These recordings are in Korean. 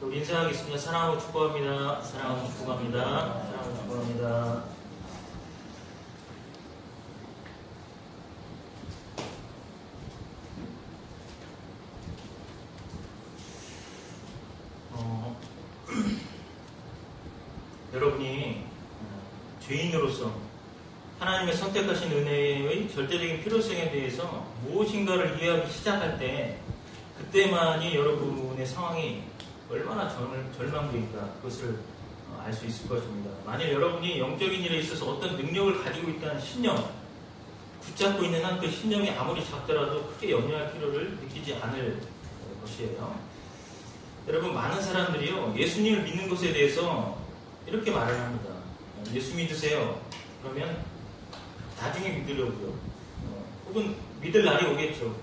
우리 인사하겠습니다. 사랑하고 축복합니다. 사랑하고 축복합니다. 사랑하고 축복합니다. 여러분이 죄인으로서 하나님의 선택하신 은혜의 절대적인 필요성에 대해서 무엇인가를 이해하기 시작할 때 그때만이 여러분의 상황이 얼마나 절망되니까 그것을 알 수 있을 것입니다. 만일 여러분이 영적인 일에 있어서 어떤 능력을 가지고 있다는 신념, 붙잡고 있는 한 그 신념이 아무리 작더라도 크게 염려할 필요를 느끼지 않을 것이에요. 여러분, 많은 사람들이요, 예수님을 믿는 것에 대해서 이렇게 말을 합니다. 예수 믿으세요. 그러면 나중에 믿으려고요. 혹은 믿을 날이 오겠죠.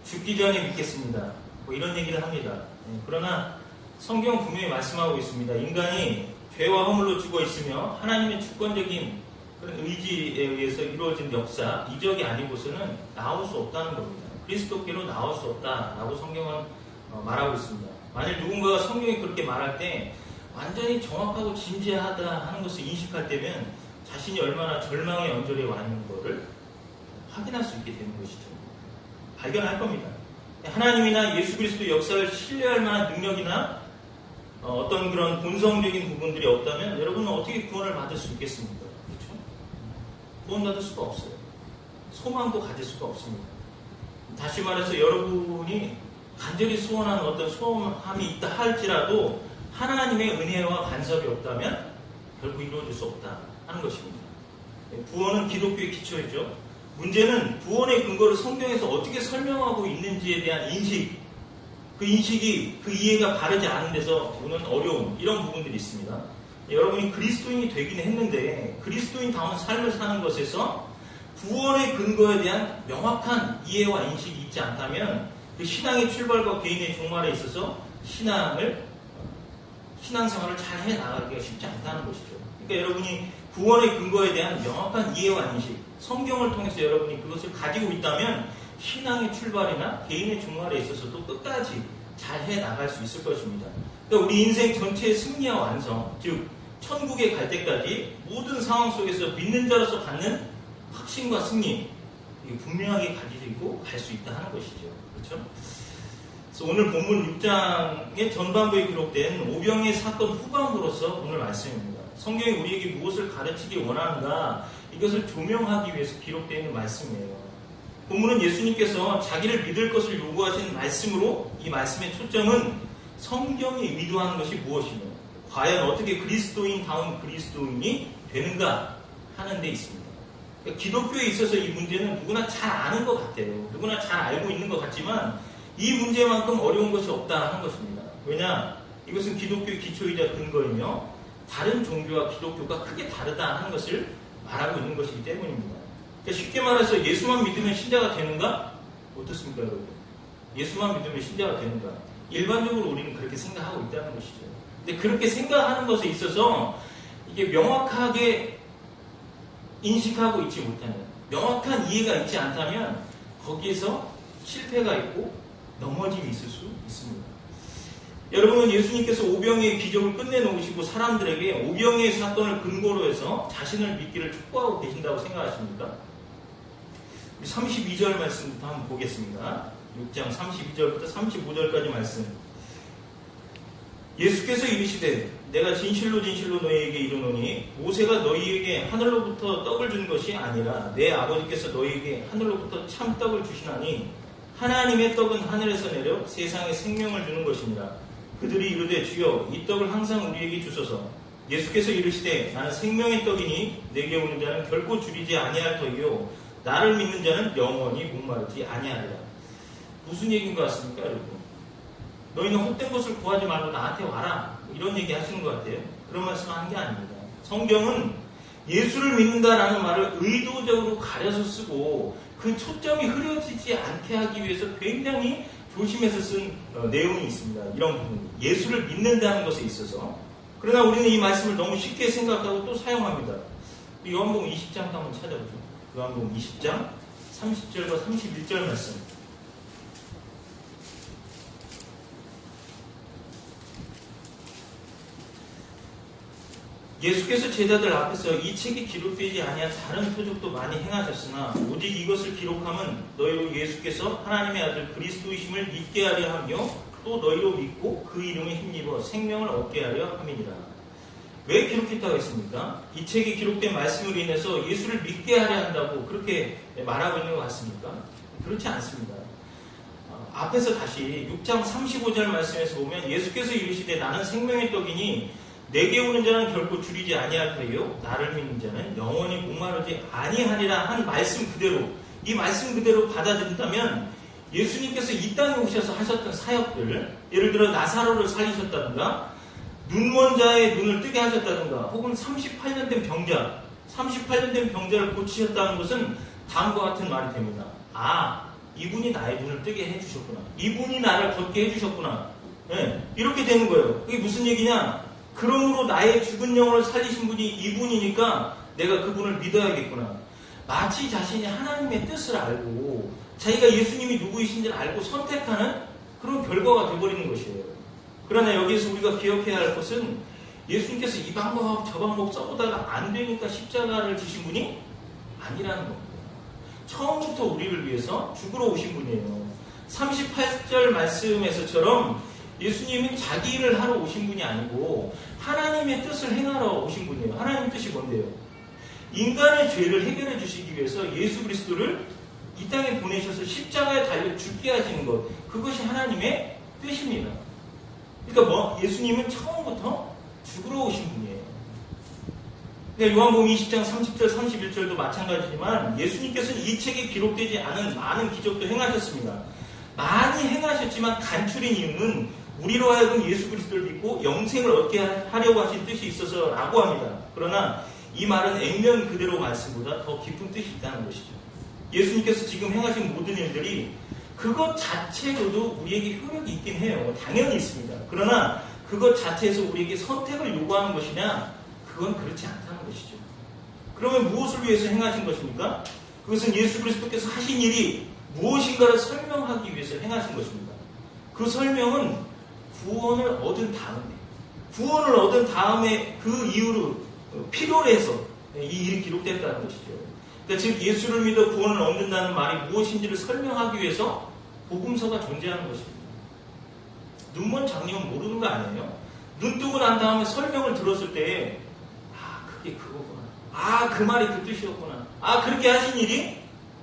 죽기 전에 믿겠습니다. 뭐 이런 얘기를 합니다. 그러나 성경은 분명히 말씀하고 있습니다. 인간이 죄와 허물로 죽어 있으며 하나님의 주권적인 그런 의지에 의해서 이루어진 역사, 이적이 아니고서는 나올 수 없다는 겁니다. 그리스도께로 나올 수 없다라고 성경은 말하고 있습니다. 만일 누군가가 성경이 그렇게 말할 때 완전히 정확하고 진지하다 하는 것을 인식할 때면 자신이 얼마나 절망의 언저리에 와 있는 것을 확인할 수 있게 되는 것이죠. 발견할 겁니다. 하나님이나 예수 그리스도 역사를 신뢰할 만한 능력이나 어떤 그런 본성적인 부분들이 없다면 여러분은 어떻게 구원을 받을 수 있겠습니까? 그렇죠? 구원받을 수가 없어요. 소망도 가질 수가 없습니다. 다시 말해서 여러분이 간절히 소원하는 어떤 소원함이 있다 할지라도 하나님의 은혜와 간섭이 없다면 결국 이루어질 수 없다 하는 것입니다. 구원은 기독교의 기초이죠. 문제는 구원의 근거를 성경에서 어떻게 설명하고 있는지에 대한 인식, 그 인식이, 그 이해가 바르지 않은 데서 오는 어려움, 이런 부분들이 있습니다. 여러분이 그리스도인이 되긴 했는데 그리스도인다운 삶을 사는 것에서 구원의 근거에 대한 명확한 이해와 인식이 있지 않다면 그 신앙의 출발과 개인의 종말에 있어서 신앙생활을 잘 해나가기가 쉽지 않다는 것이죠. 그러니까 여러분이 구원의 근거에 대한 명확한 이해와 인식, 성경을 통해서 여러분이 그것을 가지고 있다면 신앙의 출발이나 개인의 종말에 있어서도 끝까지 잘 해나갈 수 있을 것입니다. 그러니까 우리 인생 전체의 승리와 완성, 즉 천국에 갈 때까지 모든 상황 속에서 믿는 자로서 갖는 확신과 승리, 이게 분명하게 가지고 갈 수 있다 하는 것이죠. 그렇죠? 그래서 오늘 본문 6장의 전반부에 기록된 오병이의 사건 후반부로서 오늘 말씀입니다. 성경이 우리에게 무엇을 가르치기 원하는가, 이것을 조명하기 위해서 기록되어 있는 말씀이에요. 본문은 예수님께서 자기를 믿을 것을 요구하신 말씀으로 이 말씀의 초점은 성경이 의도하는 것이 무엇이며 과연 어떻게 그리스도인다운 그리스도인이 되는가 하는 데 있습니다. 그러니까 기독교에 있어서 이 문제는 누구나 잘 아는 것 같아요. 누구나 잘 알고 있는 것 같지만 이 문제만큼 어려운 것이 없다 하는 것입니다. 왜냐? 이것은 기독교의 기초이자 근거이며 다른 종교와 기독교가 크게 다르다 하는 것을 말하고 있는 것이기 때문입니다. 그러니까 쉽게 말해서 예수만 믿으면 신자가 되는가? 어떻습니까, 여러분? 예수만 믿으면 신자가 되는가? 일반적으로 우리는 그렇게 생각하고 있다는 것이죠. 근데 그렇게 생각하는 것에 있어서 이게 명확하게 인식하고 있지 못하면, 명확한 이해가 있지 않다면 거기에서 실패가 있고 넘어짐이 있을 수 있습니다. 여러분은 예수님께서 오병이의 기적을 끝내놓으시고 사람들에게 오병이의 사건을 근거로 해서 자신을 믿기를 촉구하고 계신다고 생각하십니까? 32절 말씀부터 한번 보겠습니다. 6장 32절부터 35절까지 말씀. 예수께서 이르시되 내가 진실로 진실로 너희에게 이르노니 모세가 너희에게 하늘로부터 떡을 준 것이 아니라 내 아버지께서 너희에게 하늘로부터 참 떡을 주시나니 하나님의 떡은 하늘에서 내려 세상에 생명을 주는 것이니라. 그들이 이르되 주여 이 떡을 항상 우리에게 주소서. 예수께서 이르시되 나는 생명의 떡이니 내게 오는 자는 결코 줄이지 아니할 터이요 나를 믿는 자는 영원히 목마르지 아니하리라. 무슨 얘기인 것 같습니까, 여러분? 너희는 헛된 것을 구하지 말고 나한테 와라, 이런 얘기 하시는 것 같아요. 그런 말씀 하는 게 아닙니다. 성경은 예수를 믿는다라는 말을 의도적으로 가려서 쓰고 그 초점이 흐려지지 않게 하기 위해서 굉장히 조심해서 쓴 내용이 있습니다. 이런 부분, 예수를 믿는다는 것에 있어서. 그러나 우리는 이 말씀을 너무 쉽게 생각하고 또 사용합니다. 요한복음 20장도 한번 찾아보죠. 요한복음 20장 30절과 31절 말씀. 예수께서 제자들 앞에서 이 책이 기록되지 아니한 다른 표적도 많이 행하셨으나 오직 이것을 기록함은 너희로 예수께서 하나님의 아들 그리스도이심을 믿게 하려 하며 또 너희로 믿고 그 이름에 힘입어 생명을 얻게 하려 함이니라. 왜 기록했다고 했습니까? 이 책이 기록된 말씀으로 인해서 예수를 믿게 하려 한다고 그렇게 말하고 있는 것 같습니까? 그렇지 않습니다. 앞에서 다시 6장 35절 말씀에서 보면 예수께서 이르시되 나는 생명의 떡이니 내게 오는 자는 결코 줄이지 아니할 터이요 나를 믿는 자는 영원히 목마르지 아니하리라 한 말씀 그대로, 이 말씀 그대로 받아들인다면 예수님께서 이 땅에 오셔서 하셨던 사역들, 예를 들어 나사로를 살리셨다든가 눈먼 자의 눈을 뜨게 하셨다든가 혹은 38년 된 병자를 고치셨다는 것은 다음과 같은 말이 됩니다. 이분이 나의 눈을 뜨게 해주셨구나, 이분이 나를 걷게 해주셨구나, 네, 이렇게 되는 거예요. 그게 무슨 얘기냐? 그러므로 나의 죽은 영혼을 살리신 분이 이분이니까 내가 그분을 믿어야겠구나. 마치 자신이 하나님의 뜻을 알고 자기가 예수님이 누구이신지를 알고 선택하는 그런 결과가 되어버리는 것이에요. 그러나 여기에서 우리가 기억해야 할 것은 예수님께서 이 방법하고 저 방법 써보다가 안 되니까 십자가를 지신 분이 아니라는 겁니다. 처음부터 우리를 위해서 죽으러 오신 분이에요. 38절 말씀에서처럼 예수님은 자기 일을 하러 오신 분이 아니고 하나님의 뜻을 행하러 오신 분이에요. 하나님의 뜻이 뭔데요? 인간의 죄를 해결해 주시기 위해서 예수 그리스도를 이 땅에 보내셔서 십자가에 달려 죽게 하시는 것, 그것이 하나님의 뜻입니다. 그러니까 예수님은 처음부터 죽으러 오신 분이에요. 그러니까 요한복음 20장 30절 31절도 마찬가지지만 예수님께서는 이 책에 기록되지 않은 많은 기적도 행하셨습니다. 많이 행하셨지만 간추린 이유는 우리로 하여금 예수 그리스도를 믿고 영생을 얻게 하려고 하신 뜻이 있어서라고 합니다. 그러나 이 말은 액면 그대로 말씀보다 더 깊은 뜻이 있다는 것이죠. 예수님께서 지금 행하신 모든 일들이 그것 자체로도 우리에게 효력이 있긴 해요. 당연히 있습니다. 그러나 그것 자체에서 우리에게 선택을 요구하는 것이냐? 그건 그렇지 않다는 것이죠. 그러면 무엇을 위해서 행하신 것입니까? 그것은 예수 그리스도께서 하신 일이 무엇인가를 설명하기 위해서 행하신 것입니다. 그 설명은 구원을 얻은 다음에 그 이후로 필요로 해서 이 일이 기록됐다는 것이죠. 그러니까 즉 예수를 믿어 구원을 얻는다는 말이 무엇인지를 설명하기 위해서 복음서가 존재하는 것입니다. 눈먼 장님은 모르는 거 아니에요? 눈 뜨고 난 다음에 설명을 들었을 때 그게 그거구나, 그 말이 그 뜻이었구나, 그렇게 하신 일이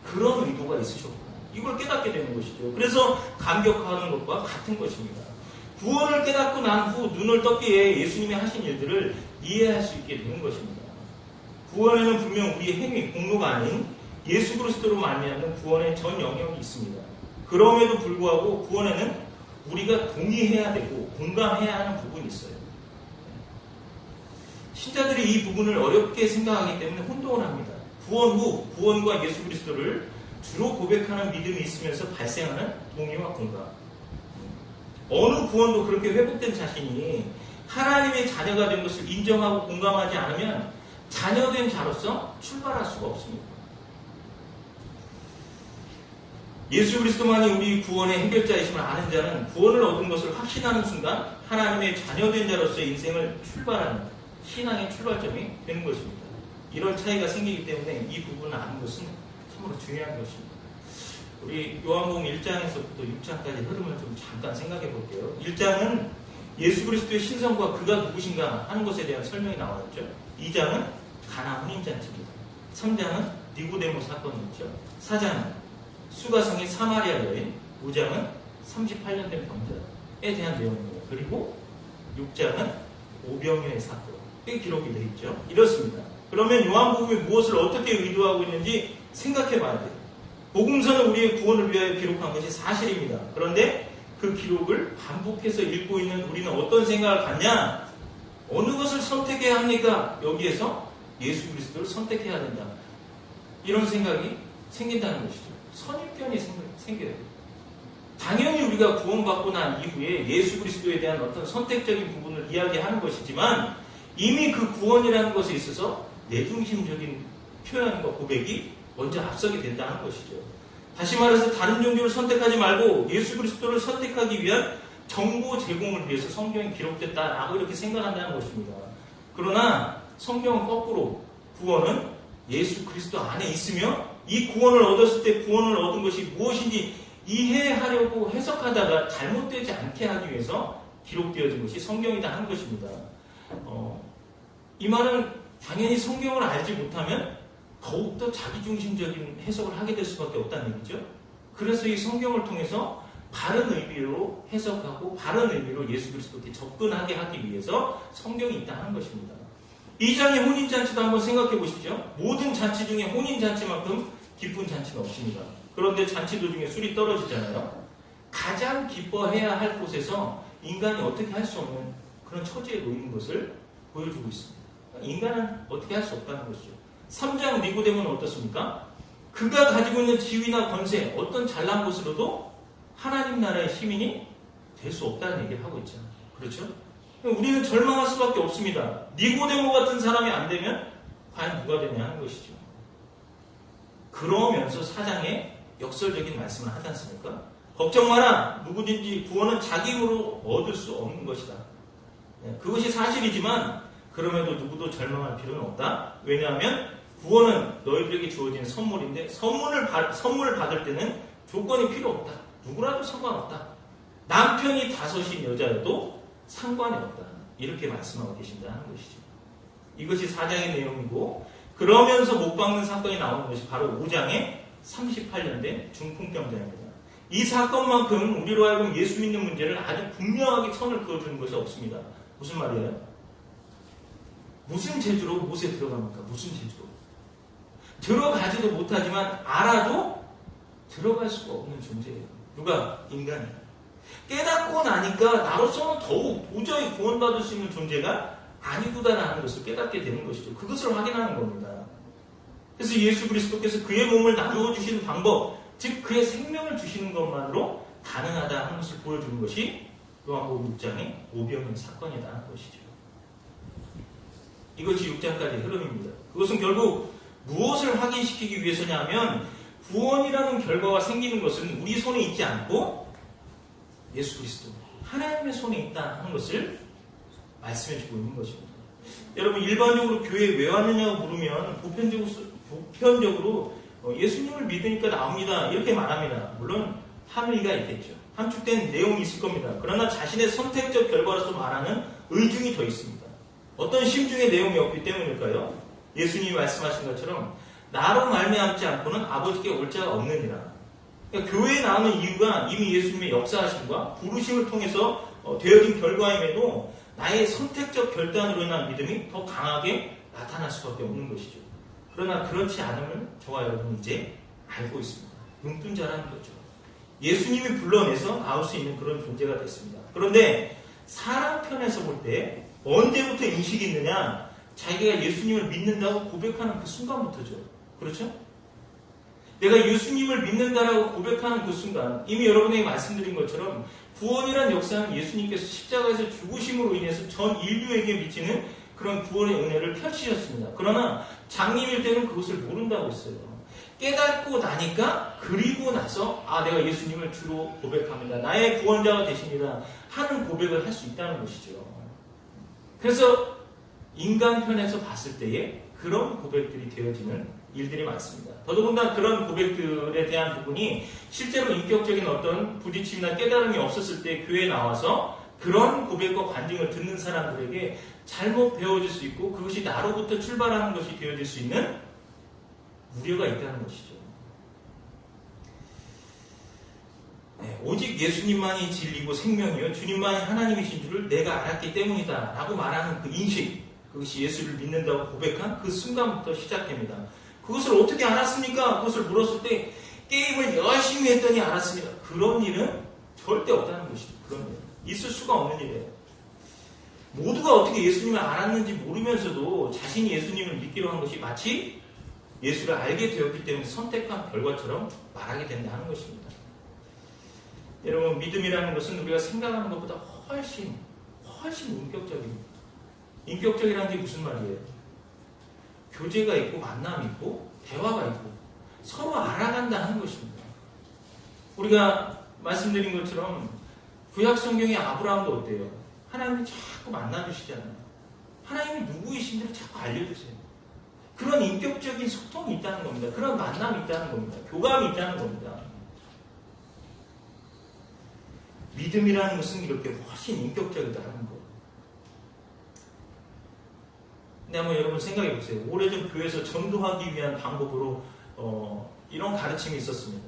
그런 의도가 있으셨구나, 이걸 깨닫게 되는 것이죠. 그래서 감격하는 것과 같은 것입니다. 구원을 깨닫고 난 후 눈을 떴기에 예수님이 하신 일들을 이해할 수 있게 되는 것입니다. 구원에는 분명 우리의 행위, 공로가 아닌 예수 그리스도로 말미암는 구원의 전 영역이 있습니다. 그럼에도 불구하고 구원에는 우리가 동의해야 되고 공감해야 하는 부분이 있어요. 신자들이 이 부분을 어렵게 생각하기 때문에 혼동을 합니다. 구원 후 구원과 예수 그리스도를 주로 고백하는 믿음이 있으면서 발생하는 동의와 공감. 어느 구원도 그렇게 회복된 자신이 하나님의 자녀가 된 것을 인정하고 공감하지 않으면 자녀된 자로서 출발할 수가 없습니다. 예수 그리스도만이 우리 구원의 해결자이심을 아는 자는 구원을 얻은 것을 확신하는 순간 하나님의 자녀된 자로서 인생을 출발하는 신앙의 출발점이 되는 것입니다. 이런 차이가 생기기 때문에 이 부분을 아는 것은 참으로 중요한 것입니다. 우리 요한복음 1장에서부터 6장까지 흐름을 좀 잠깐 생각해 볼게요. 1장은 예수 그리스도의 신성과 그가 누구신가 하는 것에 대한 설명이 나왔죠. 2장은 가나 혼인잔치입니다. 3장은 니고데모 사건이었죠. 4장은 수가성의 사마리아 여인, 5장은 38년 된 병자에 대한 내용입니다. 그리고 6장은 오병이어의 사건이 기록이 되어 있죠. 이렇습니다. 그러면 요한복음이 무엇을 어떻게 의도하고 있는지 생각해 봐야 돼요. 복음서는 우리의 구원을 위하여 기록한 것이 사실입니다. 그런데 그 기록을 반복해서 읽고 있는 우리는 어떤 생각을 갖냐? 어느 것을 선택해야 합니까? 여기에서 예수 그리스도를 선택해야 된다. 이런 생각이 생긴다는 것이죠. 선입견이 생겨요. 당연히 우리가 구원받고 난 이후에 예수 그리스도에 대한 어떤 선택적인 부분을 이야기하는 것이지만 이미 그 구원이라는 것에 있어서 내중심적인 표현과 고백이 먼저 앞서게 된다는 것이죠. 다시 말해서 다른 종교를 선택하지 말고 예수 그리스도를 선택하기 위한 정보 제공을 위해서 성경이 기록됐다라고 이렇게 생각한다는 것입니다. 그러나 성경은 거꾸로 구원은 예수 그리스도 안에 있으며 이 구원을 얻었을 때 구원을 얻은 것이 무엇인지 이해하려고 해석하다가 잘못되지 않게 하기 위해서 기록되어진 것이 성경이다 하는 것입니다. 이 말은 당연히 성경을 알지 못하면 더욱더 자기중심적인 해석을 하게 될 수밖에 없다는 얘기죠. 그래서 이 성경을 통해서 바른 의미로 해석하고 바른 의미로 예수 그리스도께 접근하게 하기 위해서 성경이 있다 하는 것입니다. 이 장의 혼인잔치도 한번 생각해 보십시오. 모든 잔치 중에 혼인잔치만큼 기쁜 잔치는 없습니다. 그런데 잔치 도중에 술이 떨어지잖아요. 가장 기뻐해야 할 곳에서 인간이 어떻게 할 수 없는 그런 처지에 놓이는 것을 보여주고 있습니다. 인간은 어떻게 할 수 없다는 것이죠. 3장 니고데모는 어떻습니까? 그가 가지고 있는 지위나 권세, 어떤 잘난 것으로도 하나님 나라의 시민이 될 수 없다는 얘기를 하고 있잖아요. 그렇죠? 우리는 절망할 수밖에 없습니다. 니고데모 같은 사람이 안 되면 과연 누가 되냐 하는 것이죠. 그러면서 4장에 역설적인 말씀을 하지 않습니까? 걱정 마라. 누구든지 구원은 자기 힘으로 얻을 수 없는 것이다. 그것이 사실이지만 그럼에도 누구도 절망할 필요는 없다. 왜냐하면 구원은 너희들에게 주어진 선물인데 선물을 받을 때는 조건이 필요 없다. 누구라도 상관없다. 남편이 5인 여자여도 상관이 없다. 이렇게 말씀하고 계신다 하는 것이죠. 이것이 4장의 내용이고 그러면서 못 박는 사건이 나오는 것이 바로 5장의 38년대 중풍병자입니다. 이 사건만큼 우리로 하여금 예수 믿는 문제를 아주 분명하게 선을 그어주는 것이 없습니다. 무슨 말이에요? 무슨 재주로 못에 들어갑니까? 무슨 재주로? 들어가지도 못하지만 알아도 들어갈 수가 없는 존재예요. 누가? 인간이. 깨닫고 나니까 나로서는 더욱 도저히 구원받을 수 있는 존재가 아니구나라는 것을 깨닫게 되는 것이죠. 그것을 확인하는 겁니다. 그래서 예수 그리스도께서 그의 몸을 나누어 주시는 방법, 즉 그의 생명을 주시는 것만으로 가능하다 하는 것을 보여주는 것이 요한복음 6장의 오병이어 사건이다 하는 것이죠. 이것이 6장까지의 흐름입니다. 그것은 결국 무엇을 확인시키기 위해서냐면 구원이라는 결과가 생기는 것은 우리 손에 있지 않고 예수 그리스도 하나님의 손에 있다 하는 것을 말씀해주고 있는 것입니다. 여러분 일반적으로 교회에 왜 왔느냐고 물으면 보편적으로 예수님을 믿으니까 나옵니다 이렇게 말합니다. 물론 함의가 있겠죠. 함축된 내용이 있을 겁니다. 그러나 자신의 선택적 결과로서 말하는 의중이 더 있습니다. 어떤 심중의 내용이 없기 때문일까요? 예수님이 말씀하신 것처럼 나로 말미암지 않고는 아버지께 올 자가 없느니라. 그러니까 교회에 나오는 이유가 이미 예수님의 역사하심과 부르심을 통해서 되어진 결과임에도 나의 선택적 결단으로 인한 믿음이 더 강하게 나타날 수밖에 없는 것이죠. 그러나 그렇지 않음을 저와 여러분은 이제 알고 있습니다. 눈뜬자라는 거죠. 예수님이 불러내서 나올 수 있는 그런 존재가 됐습니다. 그런데 사람 편에서 볼 때 언제부터 인식이 있느냐? 자기가 예수님을 믿는다고 고백하는 그 순간부터죠. 그렇죠? 내가 예수님을 믿는다라고 고백하는 그 순간, 이미 여러분에게 말씀드린 것처럼 구원이란 역사는 예수님께서 십자가에서 죽으심으로 인해서 전 인류에게 미치는 그런 구원의 은혜를 펼치셨습니다. 그러나 장님일 때는 그것을 모른다고 했어요. 깨닫고 나니까 그리고 나서 내가 예수님을 주로 고백합니다. 나의 구원자가 되십니다. 하는 고백을 할 수 있다는 것이죠. 그래서 인간 편에서 봤을 때에 그런 고백들이 되어지는 일들이 많습니다. 더더군다나 그런 고백들에 대한 부분이 실제로 인격적인 어떤 부딪힘이나 깨달음이 없었을 때 교회에 나와서 그런 고백과 간증을 듣는 사람들에게 잘못 배워질 수 있고 그것이 나로부터 출발하는 것이 되어질 수 있는 우려가 있다는 것이죠. 오직 예수님만이 진리고 생명이요 주님만이 하나님이신 줄을 내가 알았기 때문이다 라고 말하는 그 인식, 그것이 예수를 믿는다고 고백한 그 순간부터 시작됩니다. 그것을 어떻게 알았습니까? 그것을 물었을 때 게임을 열심히 했더니 알았습니다. 그런 일은 절대 없다는 것이죠. 그런 일 있을 수가 없는 일이에요. 모두가 어떻게 예수님을 알았는지 모르면서도 자신이 예수님을 믿기로 한 것이 마치 예수를 알게 되었기 때문에 선택한 결과처럼 말하게 된다 하는 것입니다. 여러분 믿음이라는 것은 우리가 생각하는 것보다 훨씬 인격적입니다. 인격적이라는 게 무슨 말이에요? 교제가 있고 만남이 있고 대화가 있고 서로 알아간다 하는 것입니다. 우리가 말씀드린 것처럼 구약 성경의 아브라함도 어때요? 하나님이 자꾸 만나주시잖아요. 하나님이 누구이신지를 자꾸 알려주세요. 그런 인격적인 소통이 있다는 겁니다. 그런 만남이 있다는 겁니다. 교감이 있다는 겁니다. 믿음이라는 것은 이렇게 훨씬 인격적이다는 거. 근데 한번 여러분 생각해 보세요. 오래전 교회에서 전도하기 위한 방법으로 이런 가르침이 있었습니다.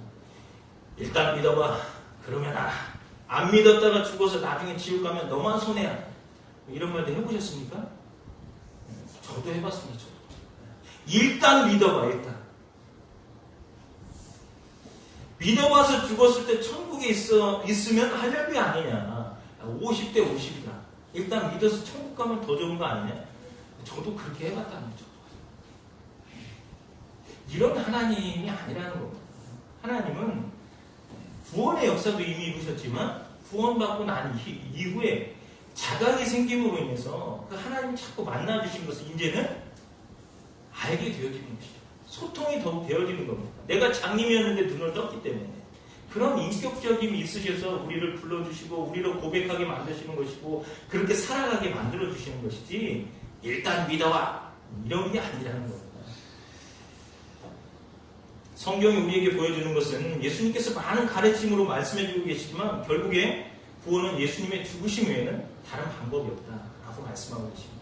일단 믿어봐. 그러면 알아. 안 믿었다가 죽어서 나중에 지옥 가면 너만 손해야. 이런 말도 해보셨습니까? 저도 해봤습니다. 저도. 일단 믿어봐. 일단. 믿어봐서 죽었을 때 천국에 있으면 할렐루야 아니냐. 50대 50이다. 일단 믿어서 천국 가면 더 좋은 거 아니냐. 저도 그렇게 해봤다는 거죠. 이런 하나님이 아니라는 겁니다. 하나님은 구원의 역사도 이미 이루셨지만 구원받고 난 이후에 자각이 생김으로 인해서 그 하나님이 자꾸 만나주신 것을 이제는 알게 되어지는 것이죠. 소통이 더욱 되어지는 겁니다. 내가 장님이었는데 눈을 떴기 때문에 그런 인격적임이 있으셔서 우리를 불러주시고 우리를 고백하게 만드시는 것이고 그렇게 살아가게 만들어주시는 것이지 일단 믿어와 이런 게 아니라는 겁니다. 성경이 우리에게 보여주는 것은 예수님께서 많은 가르침으로 말씀해주고 계시지만 결국에 구원은 예수님의 죽으심 외에는 다른 방법이 없다라고 말씀하고 계십니다.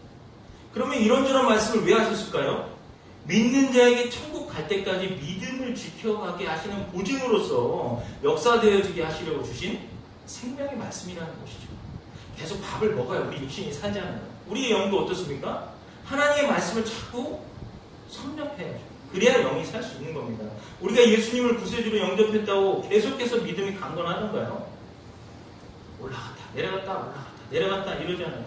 그러면 이런저런 말씀을 왜 하셨을까요? 믿는 자에게 천국 갈 때까지 믿음을 지켜가게 하시는 보증으로서 역사되어지게 하시려고 주신 생명의 말씀이라는 것이죠. 계속 밥을 먹어야 우리 육신이 살잖아요. 우리의 영도 어떻습니까? 하나님의 말씀을 자꾸 섭렵해야죠. 그래야 영이 살 수 있는 겁니다. 우리가 예수님을 구세주로 영접했다고 계속해서 믿음이 강건하던가요? 올라갔다 내려갔다 올라갔다 내려갔다 이러잖아요.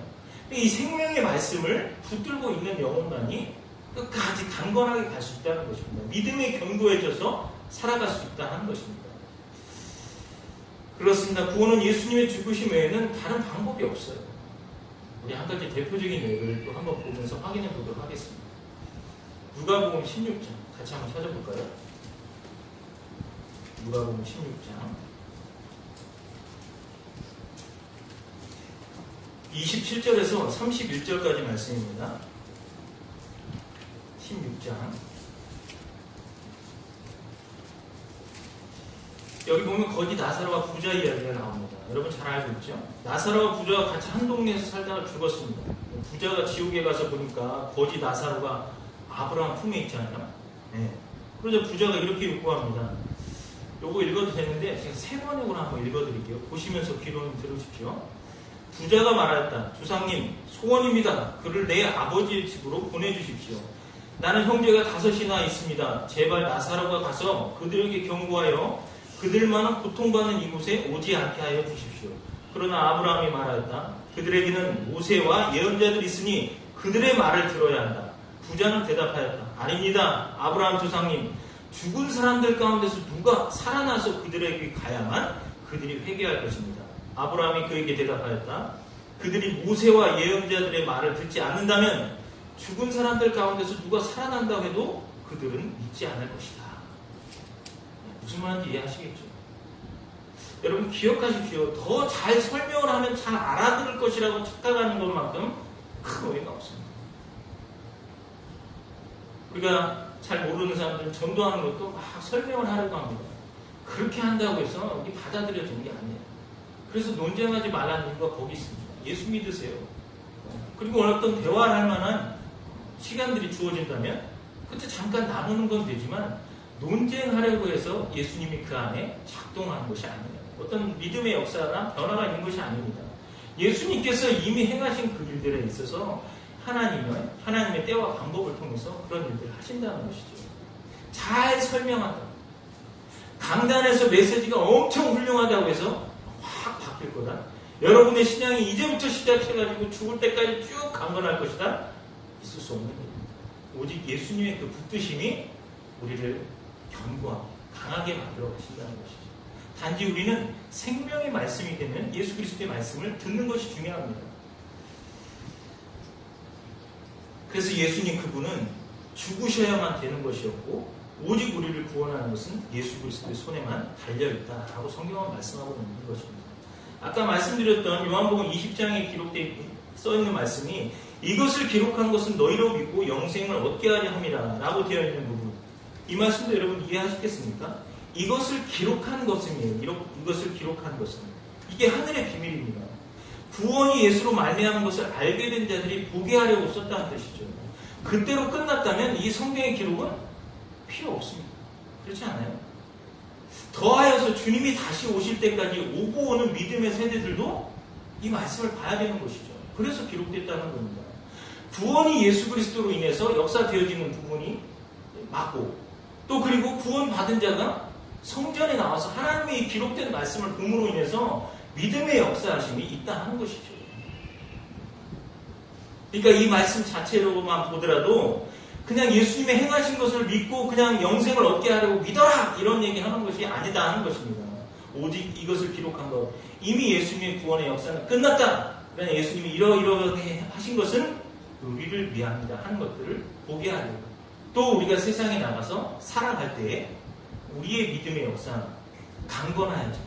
이 생명의 말씀을 붙들고 있는 영혼만이 끝까지 강건하게 갈 수 있다는 것입니다. 믿음에 견고해져서 살아갈 수 있다는 것입니다. 그렇습니다. 구원은 예수님의 죽으심 외에는 다른 방법이 없어요. 우리 한 가지 대표적인 예를 또 한번 보면서 확인해 보도록 하겠습니다. 누가복음 16장 같이 한번 찾아볼까요? 누가복음 16장 27절에서 31절까지 말씀입니다. 16장 여기 보면 거기 나사로와 부자 이야기가 나옵니다. 여러분 잘 알고 있죠? 나사로와 부자가 같이 한 동네에서 살다가 죽었습니다. 부자가 지옥에 가서 보니까 거지 나사로가 아브라함 품에 있잖아요. 네. 그러자 부자가 이렇게 요구합니다. 요거 읽어도 되는데 제가 세 번역으로 한번 읽어드릴게요. 보시면서 귀로 들으십시오. 부자가 말하였다. 주상님 소원입니다. 그를 내 아버지의 집으로 보내주십시오. 나는 형제가 5이나 있습니다. 제발 나사로가 가서 그들에게 경고하여 그들만은 고통받는 이곳에 오지 않게 하여 주십시오. 그러나 아브라함이 말하였다. 그들에게는 모세와 예언자들이 있으니 그들의 말을 들어야 한다. 부자는 대답하였다. 아닙니다. 아브라함 조상님, 죽은 사람들 가운데서 누가 살아나서 그들에게 가야만 그들이 회개할 것입니다. 아브라함이 그에게 대답하였다. 그들이 모세와 예언자들의 말을 듣지 않는다면 죽은 사람들 가운데서 누가 살아난다고 해도 그들은 믿지 않을 것이다. 무슨 말인지 이해하시겠죠? 여러분 기억하십시오. 더 잘 설명을 하면 잘 알아들을 것이라고 착각하는 것만큼 큰 오해가 없습니다. 우리가 잘 모르는 사람들은 전도하는 것도 막 설명을 하려고 합니다. 그렇게 한다고 해서 이게 받아들여지는 게 아니에요. 그래서 논쟁하지 말라는 이유가 거기 있습니다. 예수 믿으세요. 그리고 어떤 대화를 할 만한 시간들이 주어진다면 그때 잠깐 나누는 건 되지만 논쟁하려고 해서 예수님이 그 안에 작동하는 것이 아니에요. 어떤 믿음의 역사나 변화가 있는 것이 아닙니다. 예수님께서 이미 행하신 그 일들에 있어서 하나님의 때와 방법을 통해서 그런 일들을 하신다는 것이죠. 잘 설명한다. 강단에서 메시지가 엄청 훌륭하다고 해서 확 바뀔 거다. 여러분의 신앙이 이제부터 시작해가지고 죽을 때까지 쭉 강건할 것이다. 있을 수 없는 겁니다. 오직 예수님의 그 붙드심이 우리를 견고하게 강하게 만들어 가신다는 것이죠. 단지 우리는 생명의 말씀이 되는 예수 그리스도의 말씀을 듣는 것이 중요합니다. 그래서 예수님 그분은 죽으셔야만 되는 것이었고 오직 우리를 구원하는 것은 예수 그리스도의 손에만 달려있다라고 성경은 말씀하고 있는 것입니다. 아까 말씀드렸던 요한복음 20장에 기록되어 써있는 말씀이 이것을 기록한 것은 너희로 믿고 영생을 얻게 하려 함이라 라고 되어 있는 부분, 이 말씀도 여러분 이해하시겠습니까? 이것을 기록한 것은이에요. 이것을 기록한 것은 이게 하늘의 비밀입니다. 구원이 예수로 말미암은 것을 알게 된 자들이 보게 하려고 썼다는 뜻이죠. 그때로 끝났다면 이 성경의 기록은 필요 없습니다. 그렇지 않아요? 더하여서 주님이 다시 오실 때까지 오고 오는 믿음의 세대들도 이 말씀을 봐야 되는 것이죠. 그래서 기록됐다는 겁니다. 구원이 예수 그리스도로 인해서 역사되어지는 부분이 맞고, 또 그리고 구원받은 자가 성전에 나와서 하나님의 기록된 말씀을 봄으로 인해서 믿음의 역사하심이 있다 하는 것이죠. 그러니까 이 말씀 자체로만 보더라도 그냥 예수님의 행하신 것을 믿고 그냥 영생을 얻게 하려고 믿어라 이런 얘기하는 것이 아니다 하는 것입니다. 오직 이것을 기록한 것, 이미 예수님의 구원의 역사는 끝났다. 그러나 예수님이 이러이러하게 하신 것은 우리를 위함이다 하는 것들을 보게 하려고, 또 우리가 세상에 나가서 살아갈 때에 우리의 믿음의 역사 강건하여져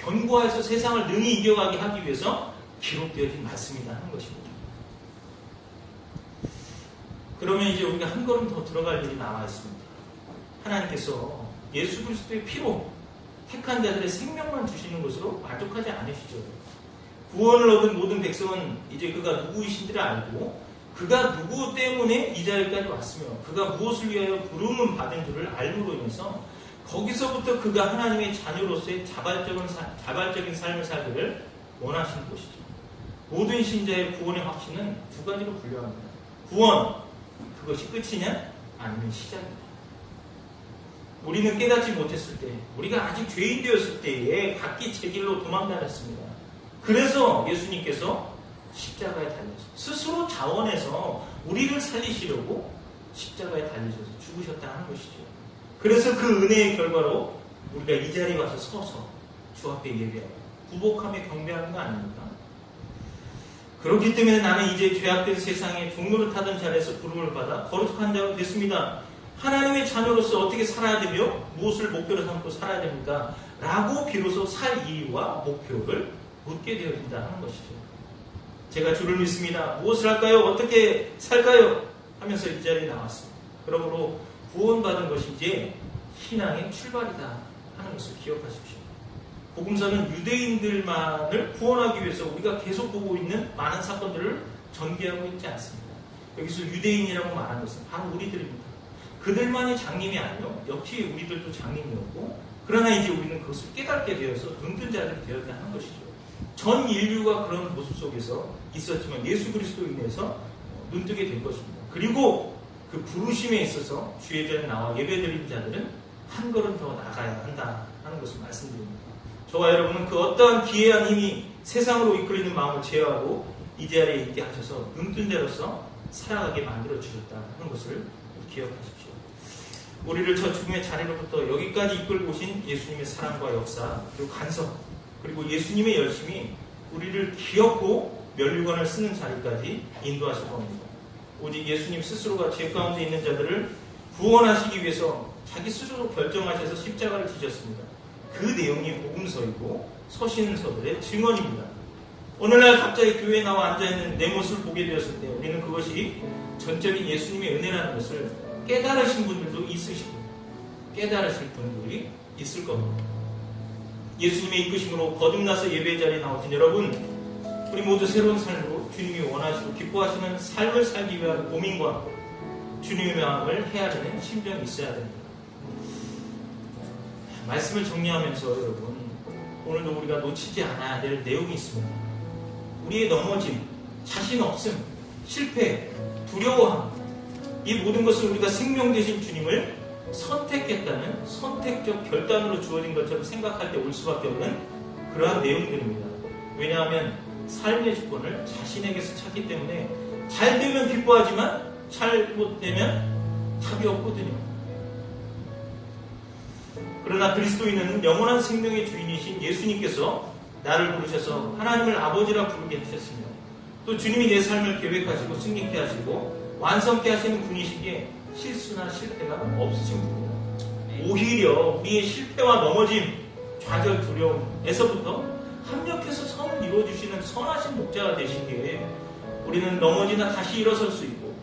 견고해서 세상을 능히 이겨가게 하기 위해서 기록되어진 말씀이다 하는 것입니다. 그러면 이제 우리가 한 걸음 더 들어갈 일이 남아 있습니다. 하나님께서 예수 그리스도의 피로 택한 자들의 생명만 주시는 것으로 만족하지 않으시죠. 구원을 얻은 모든 백성은 이제 그가 누구이신지를 알고 그가 누구 때문에 이 자리까지 왔으며 그가 무엇을 위하여 부름을 받은 줄을 알므로 인해서 거기서부터 그가 하나님의 자녀로서의 자발적인 삶을 살기를 원하시는 것이죠. 모든 신자의 구원의 확신은 두 가지로 분류합니다. 구원, 그것이 끝이냐? 아니면 시작이냐? 우리는 깨닫지 못했을 때, 우리가 아직 죄인 되었을 때에 각기 제 길로 도망다녔습니다. 그래서 예수님께서 십자가에 달려서 스스로 자원해서 우리를 살리시려고 십자가에 달리셔서 죽으셨다 하는 것이죠. 그래서 그 은혜의 결과로 우리가 이 자리에 와서 서서 주 앞에 예배하고 구복하며 경배하는 거 아닙니까? 그렇기 때문에 나는 이제 죄악된 세상에 종로를 타던 자리에서 부름을 받아 거룩한 자가 됐습니다. 하나님의 자녀로서 어떻게 살아야 되며 무엇을 목표로 삼고 살아야 됩니까? 라고 비로소 살 이유와 목표를 묻게 되어진다 하는 것이죠. 제가 주를 믿습니다. 무엇을 할까요? 어떻게 살까요? 하면서 이 자리에 나왔습니다. 그러므로 구원받은 것이 이제 신앙의 출발이다 하는 것을 기억하십시오. 복음서는 유대인들만을 구원하기 위해서 우리가 계속 보고 있는 많은 사건들을 전개하고 있지 않습니다. 여기서 유대인이라고 말한 것은 바로 우리들입니다. 그들만이 장님이 아니요 역시 우리들도 장님이었고, 그러나 이제 우리는 그것을 깨닫게 되어서 눈뜬 자들이 되었다 하는 것이죠. 전 인류가 그런 모습 속에서 있었지만 예수 그리스도로 인해서 눈뜨게 된 것입니다. 그리고 그 부르심에 있어서 주의 전에 나와 예배드린 자들은 한 걸음 더 나가야 한다 하는 것을 말씀드립니다. 저와 여러분은 그 어떠한 기이한 힘이 세상으로 이끌리는 마음을 제어하고 이 자리에 있게 하셔서 눈뜬 자로서 살아가게 만들어 주셨다 하는 것을 기억하십시오. 우리를 저 죽음의 자리로부터 여기까지 이끌고 오신 예수님의 사랑과 역사, 그리고 간섭, 그리고 예수님의 열심이 우리를 기억고 면류관을 쓰는 자리까지 인도하실 겁니다. 오직 예수님 스스로가 죄 가운데 있는 자들을 구원하시기 위해서 자기 스스로 결정하셔서 십자가를 지셨습니다. 그 내용이 복음서이고 서신서들의 증언입니다. 오늘날 갑자기 교회에 나와 앉아있는 내 모습을 보게 되었을 때 우리는 그것이 전적인 예수님의 은혜라는 것을 깨달으신 분들도 있으시고 깨달으실 분들이 있을 겁니다. 예수님의 이끄심으로 거듭나서 예배 자리에 나오신 여러분, 우리 모두 새로운 삶으로 주님이 원하시고 기뻐하시는 삶을 살기 위한 고민과 주님의 마음을 헤아리는 심정이 있어야 됩니다. 말씀을 정리하면서 여러분, 오늘도 우리가 놓치지 않아야 될 내용이 있습니다. 우리의 넘어짐, 자신 없음, 실패, 두려워함, 이 모든 것을 우리가 생명 되신 주님을 선택했다는 선택적 결단으로 주어진 것처럼 생각할 때 올 수밖에 없는 그러한 내용들입니다. 왜냐하면 삶의 주권을 자신에게서 찾기 때문에 잘 되면 기뻐하지만 잘못되면 답이 없거든요. 그러나 그리스도인은 영원한 생명의 주인이신 예수님께서 나를 부르셔서 하나님을 아버지라 부르게 하셨으며 또 주님이 내 삶을 계획하시고 승리케 하시고 완성케 하시는 분이시기에 실수나 실패가 없으신 분입니다. 오히려 우리의 실패와 넘어짐, 좌절, 두려움에서부터 합력해서 선을 이루어주시는 선하신 목자가 되시기에 우리는 넘어지나 다시 일어설 수 있고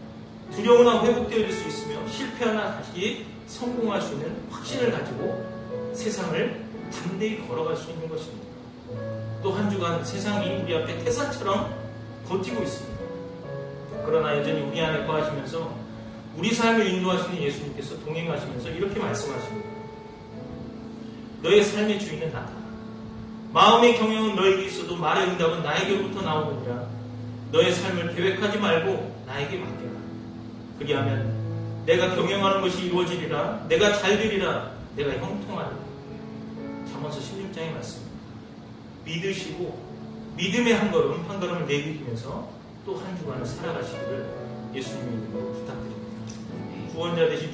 두려우나 회복되어질 수 있으며 실패하나 다시 성공할 수 있는 확신을 가지고 세상을 담대히 걸어갈 수 있는 것입니다. 또 한 주간 세상이 우리 앞에 태산처럼 버티고 있습니다. 그러나 여전히 우리 안에 거하시면서 우리 삶을 인도하시는 예수님께서 동행하시면서 이렇게 말씀하십니다. 너의 삶의 주인은 나다. 마음의 경영은 너에게 있어도 말의 응답은 나에게로부터 나오느니라. 너의 삶을 계획하지 말고 나에게 맡겨라. 그리하면 내가 경영하는 것이 이루어지리라. 내가 잘 되리라. 내가 형통하리라. 잠언서 16장의 말씀입니다. 믿으시고 믿음의 한 걸음 한 걸음을 내딛으면서 또 한 주간을 살아가시기를 예수님의 이름으로 부탁드립니다. 구원자 되신